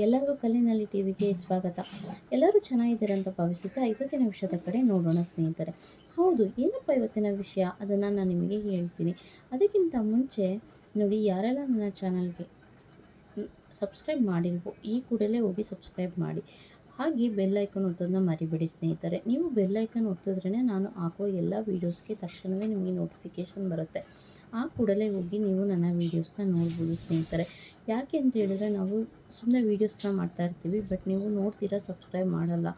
ಎಲ್ಲರಿಗೂ ಕಲಿನಲ್ಲಿ ಟಿವಿಗೆ ಸ್ವಾಗತ. ಎಲ್ಲರೂ ಚೆನ್ನಾಗಿದ್ದೀರ ಅಂತ ಭಾವಿಸುತ್ತಾ ಇವತ್ತಿನ ವಿಷಯದ ಕಡೆ ನೋಡೋಣ ಸ್ನೇಹಿತರೆ. ಹೌದು, ಏನಪ್ಪ ಇವತ್ತಿನ ವಿಷಯ ಅದನ್ನು ನಾನು ನಿಮಗೆ ಹೇಳ್ತೀನಿ. ಅದಕ್ಕಿಂತ ಮುಂಚೆ ನೋಡಿ, ಯಾರೆಲ್ಲ ನನ್ನ ಚಾನಲ್ಗೆ ಸಬ್ಸ್ಕ್ರೈಬ್ ಮಾಡಿಲ್ವೋ ಈ ಕೂಡಲೇ ಹೋಗಿ ಸಬ್ಸ್ಕ್ರೈಬ್ ಮಾಡಿ. ಹಾಗೆ ಬೆಲ್ ಐಕನ್ ಒತ್ತೋದನ್ನ ಮರಿಬೇಡಿ ಸ್ನೇಹಿತರೆ. ನೀವು ಬೆಲ್ ಐಕನ್ ಒತ್ತಿದ್ರೇ ನಾನು ಹಾಕುವ ಎಲ್ಲ ವೀಡಿಯೋಸ್ಗೆ ತಕ್ಷಣವೇ ನಿಮಗೆ ನೋಟಿಫಿಕೇಷನ್ ಬರುತ್ತೆ. ಆ ಕೂಡಲೇ ಹೋಗಿ ನೀವು ನನ್ನ ವೀಡಿಯೋಸ್ನ ನೋಡ್ಬೋದು ಸ್ನೇಹಿತರೆ. ಯಾಕೆ ಅಂತ ಹೇಳಿದ್ರೆ, ನಾವು ಸುಮ್ಮನೆ ವೀಡಿಯೋಸ್ನ ಮಾಡ್ತಾ ಇರ್ತೀವಿ, ಬಟ್ ನೀವು ನೋಡ್ತೀರಾ, ಸಬ್ಸ್ಕ್ರೈಬ್ ಮಾಡಲ್ಲ.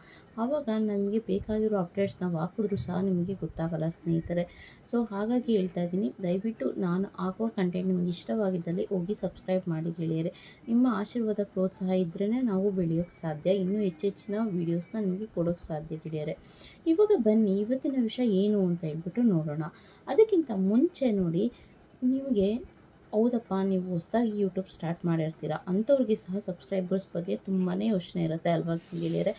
ಆವಾಗ ನಮಗೆ ಬೇಕಾಗಿರೋ ಅಪ್ಡೇಟ್ಸ್ ನಾವು ಹಾಕಿದ್ರೂ ಸಹ ನಿಮಗೆ ಗೊತ್ತಾಗಲ್ಲ ಸ್ನೇಹಿತರೆ. ಸೊ ಹಾಗಾಗಿ ಹೇಳ್ತಾ ಇದ್ದೀನಿ, ದಯವಿಟ್ಟು ನಾನು ಹಾಕುವ ಕಂಟೆಂಟ್ ನಿಮಗೆ ಇಷ್ಟವಾಗಿದ್ದಲ್ಲಿ ಹೋಗಿ ಸಬ್ಸ್ಕ್ರೈಬ್ ಮಾಡಿ ಗೆಳೆಯರೆ. ನಿಮ್ಮ ಆಶೀರ್ವಾದ ಪ್ರೋತ್ಸಾಹ ಇದ್ರೇ ನಾವು ಬೆಳೆಯೋಕ್ಕೆ ಸಾಧ್ಯ, ಇನ್ನೂ ಹೆಚ್ಚೆಚ್ಚಿನ ವೀಡಿಯೋಸ್ನ ನಿಮಗೆ ಕೊಡೋಕ್ಕೆ ಸಾಧ್ಯ ಗೆಳೆಯರೆ. ಇವಾಗ ಬನ್ನಿ, ಇವತ್ತಿನ ವಿಷಯ ಏನು ಅಂತ ಹೇಳ್ಬಿಟ್ಟು ನೋಡೋಣ. ಅದಕ್ಕಿಂತ ಮುಂಚೆ ನೋಡಿ, ನಿಮಗೆ ಹೌದಪ್ಪ, ನೀವು ಹೊಸದಾಗಿ ಯೂಟ್ಯೂಬ್ ಸ್ಟಾರ್ಟ್ ಮಾಡಿರ್ತೀರ, ಅಂಥವ್ರಿಗೆ ಸಹ ಸಬ್ಸ್ಕ್ರೈಬರ್ಸ್ ಬಗ್ಗೆ ತುಂಬಾ ಯೋಚನೆ ಇರುತ್ತೆ ಅಲ್ವಾ ಗೆಳೆಯರೆ.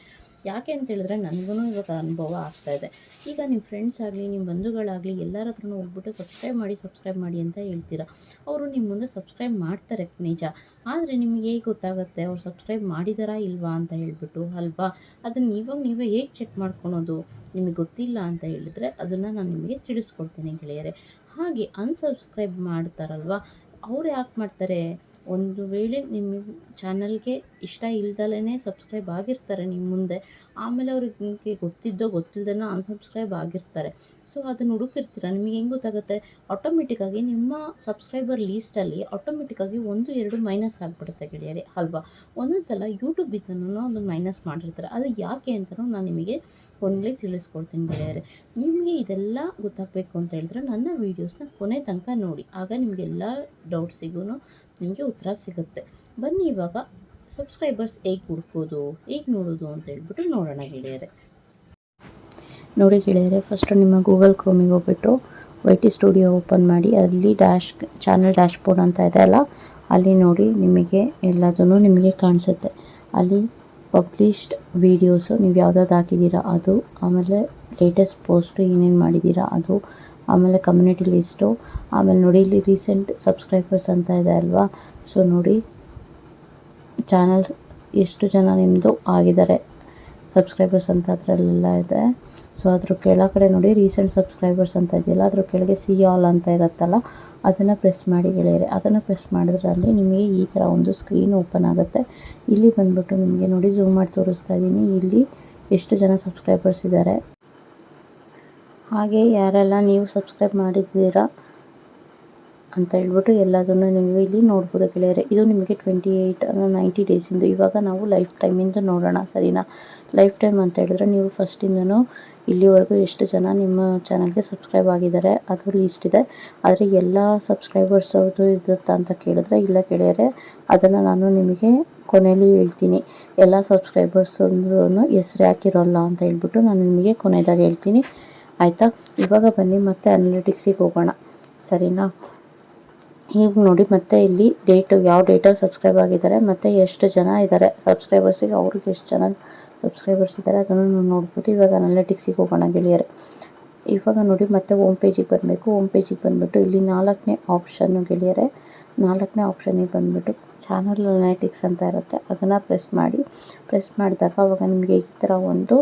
ಯಾಕೆ ಅಂತ ಹೇಳಿದ್ರೆ, ನನಗೂ ಇವಾಗ ಅನುಭವ ಆಗ್ತಾಯಿದೆ. ಈಗ ನಿಮ್ಮ ಫ್ರೆಂಡ್ಸ್ ಆಗಲಿ, ನಿಮ್ಮ ಬಂಧುಗಳಾಗಲಿ, ಎಲ್ಲರ ಹತ್ರನೂ ಹೋಗ್ಬಿಟ್ಟು ಸಬ್ಸ್ಕ್ರೈಬ್ ಮಾಡಿ ಅಂತ ಹೇಳ್ತೀರಾ. ಅವರು ನಿಮ್ಮ ಮುಂದೆ ಸಬ್ಸ್ಕ್ರೈಬ್ ಮಾಡ್ತಾರೆ ನಿಜ, ಆದರೆ ನಿಮಗೆ ಹೇಗೆ ಗೊತ್ತಾಗುತ್ತೆ ಅವ್ರು ಸಬ್ಸ್ಕ್ರೈಬ್ ಮಾಡಿದಾರಾ ಇಲ್ವಾ ಅಂತ ಹೇಳ್ಬಿಟ್ಟು ಅಲ್ವಾ? ಅದನ್ನು ಇವಾಗ ನೀವೇ ಹೇಗೆ ಚೆಕ್ ಮಾಡ್ಕೊಳೋದು? ನಿಮಗೆ ಗೊತ್ತಿಲ್ಲ ಅಂತ ಹೇಳಿದರೆ ಅದನ್ನು ನಾನು ನಿಮಗೆ ತಿಳಿಸ್ಕೊಡ್ತೀನಿ ಗೆಳೆಯರೆ. ಹಾಗೆ ಅನ್ಸಬ್ಸ್ಕ್ರೈಬ್ ಮಾಡ್ತಾರಲ್ವ, ಅವ್ರು ಯಾಕೆ ಮಾಡ್ತಾರೆ? ಒಂದು ವೇಳೆ ನಿಮಗೆ ಚಾನಲ್ಗೆ ಇಷ್ಟ ಇಲ್ದಲೇ ಸಬ್ಸ್ಕ್ರೈಬ್ ಆಗಿರ್ತಾರೆ ನಿಮ್ಮ ಮುಂದೆ, ಆಮೇಲೆ ಅವ್ರಿಗೆ ಗೊತ್ತಿದ್ದೋ ಗೊತ್ತಿಲ್ಲದೇನೋ ಅನ್ಸಬ್ಸ್ಕ್ರೈಬ್ ಆಗಿರ್ತಾರೆ. ಸೊ ಅದನ್ನು ಹುಡುಕಿರ್ತೀರ, ನಿಮಗೆ ಹೆಂಗೆ ಗೊತ್ತಾಗುತ್ತೆ? ಆಟೋಮೆಟಿಕ್ಕಾಗಿ ನಿಮ್ಮ ಸಬ್ಸ್ಕ್ರೈಬರ್ ಲೀಸ್ಟಲ್ಲಿ ಆಟೋಮೆಟಿಕ್ಕಾಗಿ 1-2 ಮೈನಸ್ ಆಗಿಬಿಡುತ್ತೆ ಗೆಳೆಯರೆ ಅಲ್ವಾ? ಒಂದೊಂದು ಸಲ ಯೂಟ್ಯೂಬಿಂದನೂ ಒಂದು ಮೈನಸ್ ಮಾಡಿರ್ತಾರೆ. ಅದು ಯಾಕೆ ಅಂತಲೂ ನಾನು ನಿಮಗೆ ಕೊನೆಯಲ್ಲಿ ತಿಳಿಸ್ಕೊಡ್ತೀನಿ ಗೆಳೆಯರೆ. ನಿಮಗೆ ಇದೆಲ್ಲ ಗೊತ್ತಾಗಬೇಕು ಅಂತ ಹೇಳಿದ್ರೆ ನನ್ನ ವೀಡಿಯೋಸ್ನ ಕೊನೆ ತನಕ ನೋಡಿ, ಆಗ ನಿಮಗೆಲ್ಲ ಡೌಟ್ಸಿಗೂ ನಿಮಗೆ ಉತ್ತರ ಸಿಗುತ್ತೆ. ಬನ್ನಿ, ಇವಾಗ ಸಬ್ಸ್ಕ್ರೈಬರ್ಸ್ ಹೇಗೆ ಹುಡ್ಕೋದು, ಹೇಗೆ ನೋಡೋದು ಅಂತ ಹೇಳ್ಬಿಟ್ಟು ನೋಡೋಣ ಗೆಳೆಯರೆ. ನೋಡಿ ಗೆಳೆಯರೆ, ಫಸ್ಟು ನಿಮ್ಮ ಗೂಗಲ್ ಕ್ರೋಮಿಗೆ ಹೋಗ್ಬಿಟ್ಟು YT ಸ್ಟುಡಿಯೋ ಓಪನ್ ಮಾಡಿ, ಅಲ್ಲಿ ಚಾನಲ್ ಡ್ಯಾಶ್ಬೋರ್ಡ್ ಅಂತ ಇದೆ ಅಲ್ಲ, ಅಲ್ಲಿ ನೋಡಿ ನಿಮಗೆ ಎಲ್ಲದೂ ನಿಮಗೆ ಕಾಣಿಸುತ್ತೆ. ಅಲ್ಲಿ ಪಬ್ಲಿಷ್ಡ್ ವೀಡಿಯೋಸು ನೀವು ಯಾವುದಾದ್ರು ಹಾಕಿದ್ದೀರಾ ಅದು, ಆಮೇಲೆ ಲೇಟೆಸ್ಟ್ ಪೋಸ್ಟು ಏನೇನು ಮಾಡಿದ್ದೀರಾ ಅದು, ಆಮೇಲೆ ಕಮ್ಯುನಿಟಿ ಲಿಸ್ಟು, ಆಮೇಲೆ ನೋಡಿ ಇಲ್ಲಿ ರೀಸೆಂಟ್ ಸಬ್ಸ್ಕ್ರೈಬರ್ಸ್ ಅಂತ ಇದೆ ಅಲ್ವಾ. ಸೊ ನೋಡಿ, ಚಾನಲ್ ಎಷ್ಟು ಜನ ನಿಮ್ಮದು ಆಗಿದ್ದಾರೆ ಸಬ್ಸ್ಕ್ರೈಬರ್ಸ್ ಅಂತ ಅದರಲ್ಲೆಲ್ಲ ಇದೆ. ಸೊ ಅದ್ರ ಕೆಳಗಡೆ ನೋಡಿ ರೀಸೆಂಟ್ ಸಬ್ಸ್ಕ್ರೈಬರ್ಸ್ ಅಂತ ಇದೆಯಲ್ಲ, ಅದ್ರ ಕೆಳಗೆ ಸಿ ಆಲ್ ಅಂತ ಇರುತ್ತಲ್ಲ, ಅದನ್ನು ಪ್ರೆಸ್ ಮಾಡಿ ಗೆಳೆಯರೆ. ಅದನ್ನು ಪ್ರೆಸ್ ಮಾಡಿದ್ರಲ್ಲಿ ನಿಮಗೆ ಈ ಥರ ಒಂದು ಸ್ಕ್ರೀನ್ ಓಪನ್ ಆಗುತ್ತೆ. ಇಲ್ಲಿ ಬಂದ್ಬಿಟ್ಟು ನಿಮಗೆ ನೋಡಿ, ಝೂಮ್ ಮಾಡಿ ತೋರಿಸ್ತಾ ಇದ್ದೀನಿ, ಇಲ್ಲಿ ಎಷ್ಟು ಜನ ಸಬ್ಸ್ಕ್ರೈಬರ್ಸ್ ಇದ್ದಾರೆ, ಹಾಗೆ ಯಾರೆಲ್ಲ ನೀವು ಸಬ್ಸ್ಕ್ರೈಬ್ ಮಾಡಿದ್ದೀರಾ ಅಂತ ಹೇಳ್ಬಿಟ್ಟು ಎಲ್ಲದನ್ನು ನೀವು ಇಲ್ಲಿ ನೋಡ್ಬೋದು ಗೆಳೆಯರೆ. ಇದು ನಿಮಗೆ 90 ಡೇಸಿಂದು. ಇವಾಗ ನಾವು ಲೈಫ್ ಟೈಮಿಂದು ನೋಡೋಣ, ಸರಿನಾ? ಲೈಫ್ ಟೈಮ್ ಅಂತ ಹೇಳಿದ್ರೆ ನೀವು ಫಸ್ಟಿಂದನೂ ಇಲ್ಲಿವರೆಗೂ ಎಷ್ಟು ಜನ ನಿಮ್ಮ ಚಾನಲ್ಗೆ ಸಬ್ಸ್ಕ್ರೈಬ್ ಆಗಿದ್ದಾರೆ ಅದು ಲೀಸ್ಟ್ ಇದೆ. ಆದರೆ ಎಲ್ಲ ಸಬ್ಸ್ಕ್ರೈಬರ್ಸ್ ಅವ್ರದ್ದು ಇರುತ್ತಾ ಅಂತ ಕೇಳಿದ್ರೆ ಇಲ್ಲ ಗೆಳೆಯರೆ, ಅದನ್ನು ನಾನು ನಿಮಗೆ ಕೊನೆಯಲ್ಲಿ ಹೇಳ್ತೀನಿ. ಎಲ್ಲ ಸಬ್ಸ್ಕ್ರೈಬರ್ಸ್ ಅಂದ್ರೂ ಹೆಸ್ರು ಯಾಕಿರೋಲ್ಲ ಅಂತ ಹೇಳ್ಬಿಟ್ಟು ನಾನು ನಿಮಗೆ ಕೊನೆಯದಾಗಿ ಹೇಳ್ತೀನಿ, ಆಯಿತಾ? ಇವಾಗ ಬನ್ನಿ ಮತ್ತೆ ಅನಾಲಿಟಿಕ್ಸಿಗೆ ಹೋಗೋಣ, ಸರಿನಾ? ಈಗ ನೋಡಿ, ಮತ್ತೆ ಇಲ್ಲಿ ಡೇಟು, ಯಾವ ಡೇಟಲ್ಲಿ ಸಬ್ಸ್ಕ್ರೈಬ್ ಆಗಿದ್ದಾರೆ ಮತ್ತು ಎಷ್ಟು ಜನ ಇದ್ದಾರೆ ಸಬ್ಸ್ಕ್ರೈಬರ್ಸಿಗೆ, ಅವ್ರಿಗೆ ಎಷ್ಟು ಜನ ಸಬ್ಸ್ಕ್ರೈಬರ್ಸ್ ಇದ್ದಾರೆ ಅದನ್ನು ನಾವು ನೋಡ್ಬೋದು. ಇವಾಗ ಅನಾಲಿಟಿಕ್ಸಿಗೆ ಹೋಗೋಣ ಗೆಳೆಯರೆ. ಇವಾಗ ನೋಡಿ, ಮತ್ತೆ ಹೋಮ್ ಪೇಜಿಗೆ ಬರಬೇಕು. ಹೋಮ್ ಪೇಜಿಗೆ ಬಂದುಬಿಟ್ಟು ಇಲ್ಲಿ 4ನೇ ಆಪ್ಷನ್ನು ಗೆಳೆಯರೆ, 4ನೇ ಆಪ್ಷನಿಗೆ ಬಂದುಬಿಟ್ಟು ಚಾನಲ್ ಅನಾಲಿಟಿಕ್ಸ್ ಅಂತ ಇರುತ್ತೆ, ಅದನ್ನು ಪ್ರೆಸ್ ಮಾಡಿ. ಪ್ರೆಸ್ ಮಾಡಿದಾಗ ಅವಾಗ ನಿಮಗೆ ಈ ಥರ ಒಂದು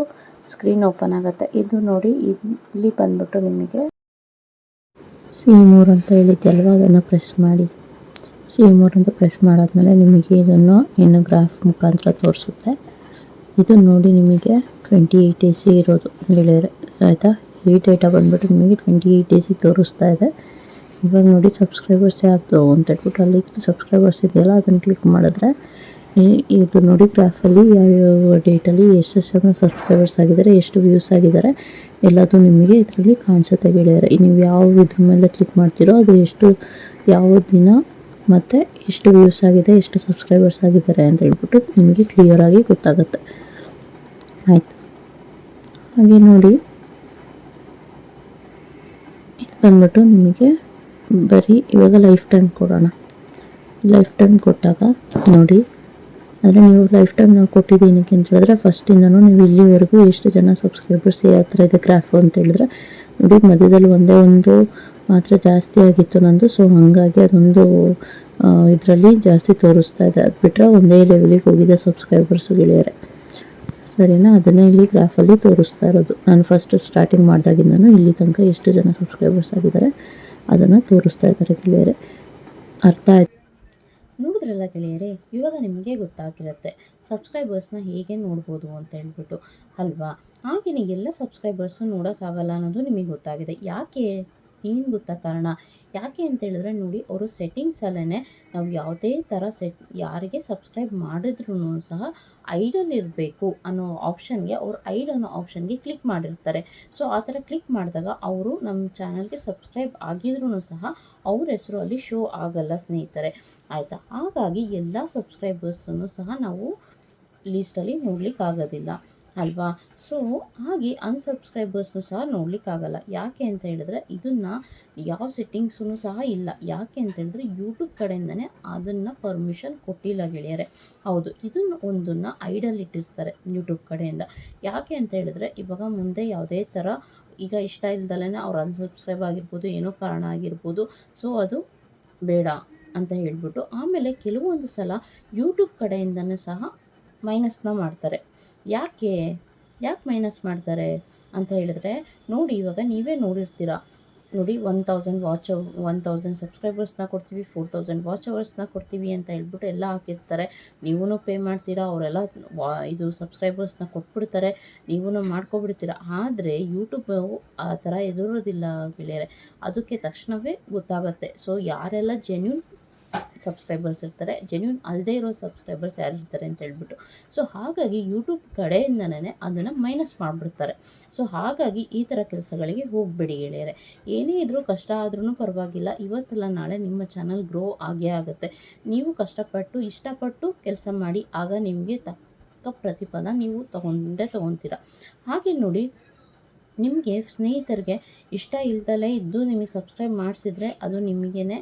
ಸ್ಕ್ರೀನ್ ಓಪನ್ ಆಗುತ್ತೆ. ಇದು ನೋಡಿ, ಇಲ್ಲಿ ಬಂದುಬಿಟ್ಟು ನಿಮಗೆ C3 ಅಂತ ಹೇಳಿದ್ದಲ್ವ, ಅದನ್ನು ಪ್ರೆಸ್ ಮಾಡಿ. C3 ಅಂತ ಪ್ರೆಸ್ ಮಾಡಾದ್ಮೇಲೆ ನಿಮಗೆ ಇದನ್ನು ಇನ್ನು ಗ್ರಾಫ್ ಮುಖಾಂತರ ತೋರಿಸುತ್ತೆ. ಇದು ನೋಡಿ ನಿಮಗೆ 28 ಡೇಸಿಗೆ ಇರೋದು ಗೆಳೆಯರೆ, ಆಯಿತಾ? ಈ ಡೇಟಾ ಬಂದುಬಿಟ್ಟು ನಿಮಗೆ 28 ಡೇಸಿಗೆ ತೋರಿಸ್ತಾ ಇದೆ. ಇವಾಗ ನೋಡಿ, ಸಬ್ಸ್ಕ್ರೈಬರ್ಸ್ ಯಾರ್ದು ಅಂತ ಹೇಳ್ಬಿಟ್ಟು ಅಲ್ಲಿ ಸಬ್ಸ್ಕ್ರೈಬರ್ಸ್ ಇದೆಯಲ್ಲ, ಅದನ್ನು ಕ್ಲಿಕ್ ಮಾಡಿದ್ರೆ ಇದು ನೋಡಿ ಗ್ರಾಫಲ್ಲಿ ಯಾವ ಡೇಟಲ್ಲಿ ಎಷ್ಟು ಜನ ಸಬ್ಸ್ಕ್ರೈಬರ್ಸ್ ಆಗಿದ್ದಾರೆ, ಎಷ್ಟು ವ್ಯೂಸ್ ಆಗಿದ್ದಾರೆ ಎಲ್ಲದು ನಿಮಗೆ ಇದರಲ್ಲಿ ಕಾಣಿಸುತ್ತೆ ಗೆಳೆಯರೆ. ನೀವು ಯಾವ ಇದ್ರ ಮೇಲೆ ಕ್ಲಿಕ್ ಮಾಡ್ತೀರೋ ಅದು ಎಷ್ಟು, ಯಾವ ದಿನ ಮತ್ತು ಎಷ್ಟು ವ್ಯೂಸ್ ಆಗಿದೆ, ಎಷ್ಟು ಸಬ್ಸ್ಕ್ರೈಬರ್ಸ್ ಆಗಿದ್ದಾರೆ ಅಂತ ಹೇಳ್ಬಿಟ್ಟು ನಿಮಗೆ ಕ್ಲಿಯರಾಗಿ ಗೊತ್ತಾಗುತ್ತೆ, ಆಯಿತು? ಹಾಗೆ ನೋಡಿ, ಇದು ಬಂದ್ಬಿಟ್ಟು ನಿಮಗೆ ಬರೀ ಇವಾಗ ಲೈಫ್ ಟೈಮ್ ಕೊಡೋಣ. ಲೈಫ್ ಟೈಮ್ ಕೊಟ್ಟಾಗ ನೋಡಿ, ಅಂದರೆ ನೀವು ಲೈಫ್ ಟೈಮ್ ನಾವು ಕೊಟ್ಟಿದ್ದೀನಕ್ಕೆ ಅಂತ ಹೇಳಿದ್ರೆ ಫಸ್ಟಿಂದನೂ ನೀವು ಇಲ್ಲಿವರೆಗೂ ಎಷ್ಟು ಜನ ಸಬ್ಸ್ಕ್ರೈಬರ್ಸ್ ಯಾವ ಥರ ಇದೆ ಗ್ರಾಫು ಅಂತ ಹೇಳಿದ್ರೆ ನೋಡಿ, ಮಧ್ಯದಲ್ಲಿ ಒಂದೇ ಒಂದು ಮಾತ್ರ ಜಾಸ್ತಿ ಆಗಿತ್ತು ನಂದು. ಸೊ ಹಾಗಾಗಿ ಅದೊಂದು ಇದರಲ್ಲಿ ಜಾಸ್ತಿ ತೋರಿಸ್ತಾ ಇದೆ. ಅದು ಬಿಟ್ಟರೆ ಒಂದೇ ಲೆವೆಲಿಗೆ ಹೋಗಿದೆ ಸಬ್ಸ್ಕ್ರೈಬರ್ಸು ಗೆಳೆಯರೆ. ಸರಿನಾ, ಅದನ್ನೇ ಇಲ್ಲಿ ಗ್ರಾಫಲ್ಲಿ ತೋರಿಸ್ತಾ ಇರೋದು. ನಾನು ಫಸ್ಟ್ ಸ್ಟಾರ್ಟಿಂಗ್ ಮಾಡಿದಾಗಿಂದನೂ ಇಲ್ಲಿ ತನಕ ಎಷ್ಟು ಜನ ಸಬ್ಸ್ಕ್ರೈಬರ್ಸ್ ಆಗಿದ್ದಾರೆ ಅದನ್ನು ತೋರಿಸ್ತಾ ಇದ್ದಾರೆ ಗೆಳೆಯರೆ. ಅರ್ಥ ಆಯ್ತು ನೋಡಿದ್ರಲ್ಲ ಗೆಳೆಯರೆ, ಇವಾಗ ನಿಮಗೆ ಗೊತ್ತಾಗಿರುತ್ತೆ ಸಬ್ಸ್ಕ್ರೈಬರ್ಸ್ನ ಹೇಗೆ ನೋಡ್ಬೋದು ಅಂತ ಹೇಳ್ಬಿಟ್ಟು ಅಲ್ವಾ. ಹಾಗೆಯೇ ಎಲ್ಲ ಸಬ್ಸ್ಕ್ರೈಬರ್ಸು ನೋಡೋಕ್ಕಾಗಲ್ಲ ಅನ್ನೋದು ನಿಮಗೆ ಗೊತ್ತಾಗಿದೆ. ಯಾಕೆ ಏನು ಗೊತ್ತಾ ಕಾರಣ? ಯಾಕೆ ಅಂತ ಹೇಳಿದ್ರೆ ನೋಡಿ, ಅವರು ಸೆಟ್ಟಿಂಗ್ಸಲ್ಲೇ ನಾವು ಯಾವುದೇ ಥರ ಯಾರಿಗೆ ಸಬ್ಸ್ಕ್ರೈಬ್ ಮಾಡಿದ್ರೂ ಸಹ ಐಡಲ್ ಇರಬೇಕು ಅನ್ನೋ ಆಪ್ಷನ್ಗೆ, ಅವ್ರು ಐಡ್ ಅನ್ನೋ ಆಪ್ಷನ್ಗೆ ಕ್ಲಿಕ್ ಮಾಡಿರ್ತಾರೆ. ಸೊ ಆ ಥರ ಕ್ಲಿಕ್ ಮಾಡಿದಾಗ ಅವರು ನಮ್ಮ ಚಾನಲ್ಗೆ ಸಬ್ಸ್ಕ್ರೈಬ್ ಆಗಿದ್ರೂ ಸಹ ಅವ್ರ ಹೆಸರು ಅಲ್ಲಿ ಶೋ ಆಗಲ್ಲ ಸ್ನೇಹಿತರೆ, ಆಯಿತಾ. ಹಾಗಾಗಿ ಎಲ್ಲ ಸಬ್ಸ್ಕ್ರೈಬರ್ಸನ್ನು ಸಹ ನಾವು ಲೀಸ್ಟಲ್ಲಿ ನೋಡಲಿಕ್ಕಾಗೋದಿಲ್ಲ ಅಲ್ವಾ. ಸೊ ಹಾಗೆ ಅನ್ಸಬ್ಸ್ಕ್ರೈಬರ್ಸ್ನು ಸಹ ನೋಡಲಿಕ್ಕಾಗಲ್ಲ. ಯಾಕೆ ಅಂತ ಹೇಳಿದ್ರೆ ಇದನ್ನು ಯಾವ ಸೆಟ್ಟಿಂಗ್ಸೂ ಸಹ ಇಲ್ಲ. ಯಾಕೆ ಅಂತ ಹೇಳಿದ್ರೆ ಯೂಟ್ಯೂಬ್ ಕಡೆಯಿಂದನೇ ಅದನ್ನು ಪರ್ಮಿಷನ್ ಕೊಟ್ಟಿಲ್ಲ ಗೆಳೆಯರೆ. ಹೌದು, ಇದನ್ನು ಒಂದನ್ನು ಐಡಲ್ ಇಟ್ಟಿರ್ತಾರೆ ಯೂಟ್ಯೂಬ್ ಕಡೆಯಿಂದ. ಯಾಕೆ ಅಂತ ಹೇಳಿದ್ರೆ ಇವಾಗ ಮುಂದೆ ಯಾವುದೇ ಥರ ಈಗ ಇಷ್ಟ ಇಲ್ದಲೇ ಅವ್ರು ಅನ್ಸಬ್ಸ್ಕ್ರೈಬ್ ಆಗಿರ್ಬೋದು, ಏನೋ ಕಾರಣ ಆಗಿರ್ಬೋದು. ಸೊ ಅದು ಬೇಡ ಅಂತ ಹೇಳ್ಬಿಟ್ಟು ಆಮೇಲೆ ಕೆಲವೊಂದು ಸಲ ಯೂಟ್ಯೂಬ್ ಕಡೆಯಿಂದನೂ ಸಹ ಮೈನಸ್ನ ಮಾಡ್ತಾರೆ. ಯಾಕೆ ಮೈನಸ್ ಮಾಡ್ತಾರೆ ಅಂತ ಹೇಳಿದ್ರೆ ನೋಡಿ, ಇವಾಗ ನೀವೇ ನೋಡಿರ್ತೀರ ನೋಡಿ, 1000 ಸಬ್ಸ್ಕ್ರೈಬರ್ಸ್ನ ಕೊಡ್ತೀವಿ, 4000 ವಾಚ್ ಅವರ್ಸ್ನ ಕೊಡ್ತೀವಿ ಅಂತ ಹೇಳ್ಬಿಟ್ಟು ಎಲ್ಲ ಹಾಕಿರ್ತಾರೆ. ನೀವೂ ಪೇ ಮಾಡ್ತೀರಾ, ಅವರೆಲ್ಲ ಇದು ಸಬ್ಸ್ಕ್ರೈಬರ್ಸ್ನ ಕೊಟ್ಬಿಡ್ತಾರೆ, ನೀವೂ ಮಾಡ್ಕೊಬಿಡ್ತೀರ. ಆದರೆ ಯೂಟ್ಯೂಬ್ ಆ ಥರ ಎದುರೋದಿಲ್ಲ ಗೆಳೆಯರೆ. ಅದಕ್ಕೆ ತಕ್ಷಣವೇ ಗೊತ್ತಾಗುತ್ತೆ. ಸೊ ಯಾರೆಲ್ಲ ಜೆನ್ಯೂನ್ ಸಬ್ಸ್ಕ್ರೈಬರ್ಸ್ ಇರ್ತಾರೆ, ಜೆನ್ಯೂನ್ ಅಲ್ಲದೇ ಇರೋ ಸಬ್ಸ್ಕ್ರೈಬರ್ಸ್ ಯಾರು ಇರ್ತಾರೆ ಅಂತ ಹೇಳ್ಬಿಟ್ಟು. ಸೊ ಹಾಗಾಗಿ ಯೂಟ್ಯೂಬ್ ಕಡೆಯಿಂದನೇ ಅದನ್ನು ಮೈನಸ್ ಮಾಡಿಬಿಡ್ತಾರೆ. ಸೊ ಹಾಗಾಗಿ ಈ ಥರ ಕೆಲಸಗಳಿಗೆ ಹೋಗಬೇಡಿ ಗೆಳೆಯರೆ. ಏನೇ ಇದ್ರೂ ಕಷ್ಟ ಆದ್ರೂ ಪರವಾಗಿಲ್ಲ, ಇವತ್ತಲ್ಲ ನಾಳೆ ನಿಮ್ಮ ಚಾನಲ್ ಗ್ರೋ ಆಗೇ ಆಗುತ್ತೆ. ನೀವು ಕಷ್ಟಪಟ್ಟು ಇಷ್ಟಪಟ್ಟು ಕೆಲಸ ಮಾಡಿ, ಆಗ ನಿಮಗೆ ತಕ್ಕ ಪ್ರತಿಫಲ ನೀವು ತೊಗೊತೀರ. ಹಾಗೆ ನೋಡಿ, ನಿಮಗೆ ಸ್ನೇಹಿತರಿಗೆ ಇಷ್ಟ ಇಲ್ದಲೇ ಇದ್ದು ನಿಮಗೆ ಸಬ್ಸ್ಕ್ರೈಬ್ ಮಾಡಿಸಿದ್ರೆ ಅದು ನಿಮಗೇ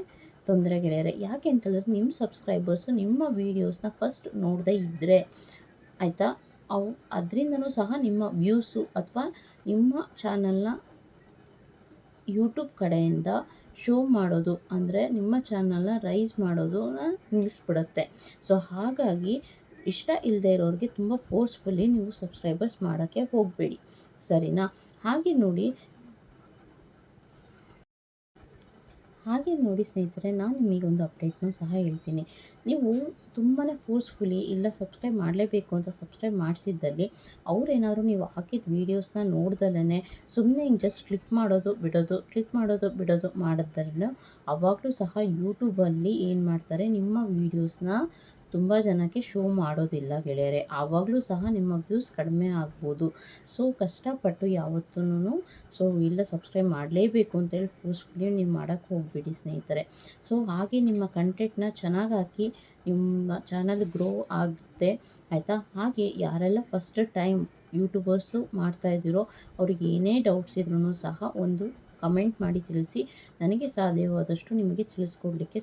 ತೊಂದರೆ ಗೆಳೆಯರೆ. ಯಾಕೆ ಅಂತಂದರೆ ನಿಮ್ಮ ಸಬ್ಸ್ಕ್ರೈಬರ್ಸು ನಿಮ್ಮ ವೀಡಿಯೋಸ್ನ ಫಸ್ಟ್ ನೋಡದೇ ಇದ್ದರೆ ಆಯಿತಾ, ಅದರಿಂದನೂ ಸಹ ನಿಮ್ಮ ವ್ಯೂಸು ಅಥವಾ ನಿಮ್ಮ ಚಾನಲ್ನ ಯೂಟ್ಯೂಬ್ ಕಡೆಯಿಂದ ಶೋ ಮಾಡೋದು ಅಂದರೆ ನಿಮ್ಮ ಚಾನಲ್ನ ರೈಸ್ ಮಾಡೋದನ್ನ ನಿಲ್ಲಿಸ್ಬಿಡುತ್ತೆ. ಸೊ ಹಾಗಾಗಿ ಇಷ್ಟ ಇಲ್ಲದೆ ಇರೋರಿಗೆ ತುಂಬ ಫೋರ್ಸ್ಫುಲ್ಲಿ ನೀವು ಸಬ್ಸ್ಕ್ರೈಬರ್ಸ್ ಮಾಡೋಕ್ಕೆ ಹೋಗಬೇಡಿ, ಸರಿನಾ. ಹಾಗೆ ನೋಡಿ ಸ್ನೇಹಿತರೆ, ನಾನು ನಿಮಗೊಂದು ಅಪ್ಡೇಟ್ನೂ ಸಹ ಹೇಳ್ತೀನಿ. ನೀವು ತುಂಬಾ ಫೋರ್ಸ್ಫುಲಿ ಇಲ್ಲ ಸಬ್ಸ್ಕ್ರೈಬ್ ಮಾಡಲೇಬೇಕು ಅಂತ ಸಬ್ಸ್ಕ್ರೈಬ್ ಮಾಡಿಸಿದ್ದಲ್ಲಿ ಅವರೇನಾದ್ರು ನೀವು ಹಾಕಿದ ವೀಡಿಯೋಸ್ನ ನೋಡ್ದಲೇ ಸುಮ್ಮನೆ ಹಿಂಗೆ ಜಸ್ಟ್ ಕ್ಲಿಕ್ ಮಾಡೋದು ಬಿಡೋದು ಮಾಡಿದ್ರೆ ಆವಾಗಲೂ ಸಹ ಯೂಟ್ಯೂಬಲ್ಲಿ ಏನು ಮಾಡ್ತಾರೆ, ನಿಮ್ಮ ವೀಡಿಯೋಸ್ನ ತುಂಬ ಜನಕ್ಕೆ ಶೋ ಮಾಡೋದಿಲ್ಲ ಗೆಳೆಯರೆ. ಆವಾಗಲೂ ಸಹ ನಿಮ್ಮ ವ್ಯೂಸ್ ಕಡಿಮೆ ಆಗ್ಬೋದು. ಸೊ ಕಷ್ಟಪಟ್ಟು ಯಾವತ್ತೂ ಸೊ ಇಲ್ಲ ಸಬ್ಸ್ಕ್ರೈಬ್ ಮಾಡಲೇಬೇಕು ಅಂತೇಳಿ ಫೋರ್ಸ್ಫುಲಿ ನೀವು ಮಾಡೋಕ್ಕೆ ಹೋಗಬೇಡಿ ಸ್ನೇಹಿತರೆ. ಸೊ ಹಾಗೆ ನಿಮ್ಮ ಕಂಟೆಂಟ್ನ ಚೆನ್ನಾಗಿ ಹಾಕಿ ನಿಮ್ಮ ಚಾನಲ್ ಗ್ರೋ ಆಗುತ್ತೆ, ಆಯಿತಾ. ಹಾಗೆ ಯಾರೆಲ್ಲ ಫಸ್ಟ್ ಟೈಮ್ ಯೂಟ್ಯೂಬರ್ಸು ಮಾಡ್ತಾಯಿದ್ದೀರೋ ಅವ್ರಿಗೆ ಏನೇ ಡೌಟ್ಸ್ ಇದ್ರೂ ಸಹ ಒಂದು ಕಮೆಂಟ್ ಮಾಡಿ ತಿಳಿಸಿ. ನನಗೆ ಸಾಧ್ಯವಾದಷ್ಟು ನಿಮಗೆ ತಿಳಿಸ್ಕೊಡ್ಲಿಕ್ಕೆ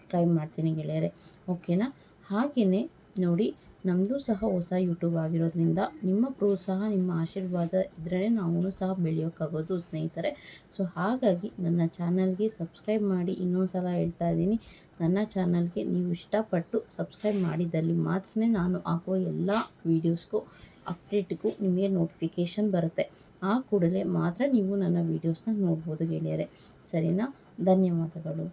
ಟ್ರೈ ಮಾಡ್ತೀನಿ ಗೆಳೆಯರೆ, ಓಕೆನಾ. ಹಾಗೆಯೇ ನೋಡಿ, ನಮ್ಮದು ಸಹ ಹೊಸ ಯೂಟ್ಯೂಬ್ ಆಗಿರೋದ್ರಿಂದ ನಿಮ್ಮ ಪ್ರೋತ್ಸಾಹ ನಿಮ್ಮ ಆಶೀರ್ವಾದ ಇದ್ರೇ ನಾವು ಸಹ ಬೆಳೆಯೋಕ್ಕಾಗೋದು ಸ್ನೇಹಿತರೆ. ಸೊ ಹಾಗಾಗಿ ನನ್ನ ಚಾನಲ್ಗೆ ಸಬ್ಸ್ಕ್ರೈಬ್ ಮಾಡಿ. ಇನ್ನೊಂದು ಸಲ ಹೇಳ್ತಾ ಇದ್ದೀನಿ, ನನ್ನ ಚಾನಲ್ಗೆ ನೀವು ಇಷ್ಟಪಟ್ಟು ಸಬ್ಸ್ಕ್ರೈಬ್ ಮಾಡಿದ್ದಲ್ಲಿ ಮಾತ್ರ ನಾನು ಹಾಕೋ ಎಲ್ಲ ವೀಡಿಯೋಸ್ಗೂ ಅಪ್ಡೇಟ್ಗೂ ನಿಮಗೆ ನೋಟಿಫಿಕೇಷನ್ ಬರುತ್ತೆ. ಆ ಕೂಡಲೇ ಮಾತ್ರ ನೀವು ನನ್ನ ವೀಡಿಯೋಸ್ನ ನೋಡ್ಬೋದು ಗೆಳೆಯರೆ, ಸರಿನಾ. ಧನ್ಯವಾದಗಳು.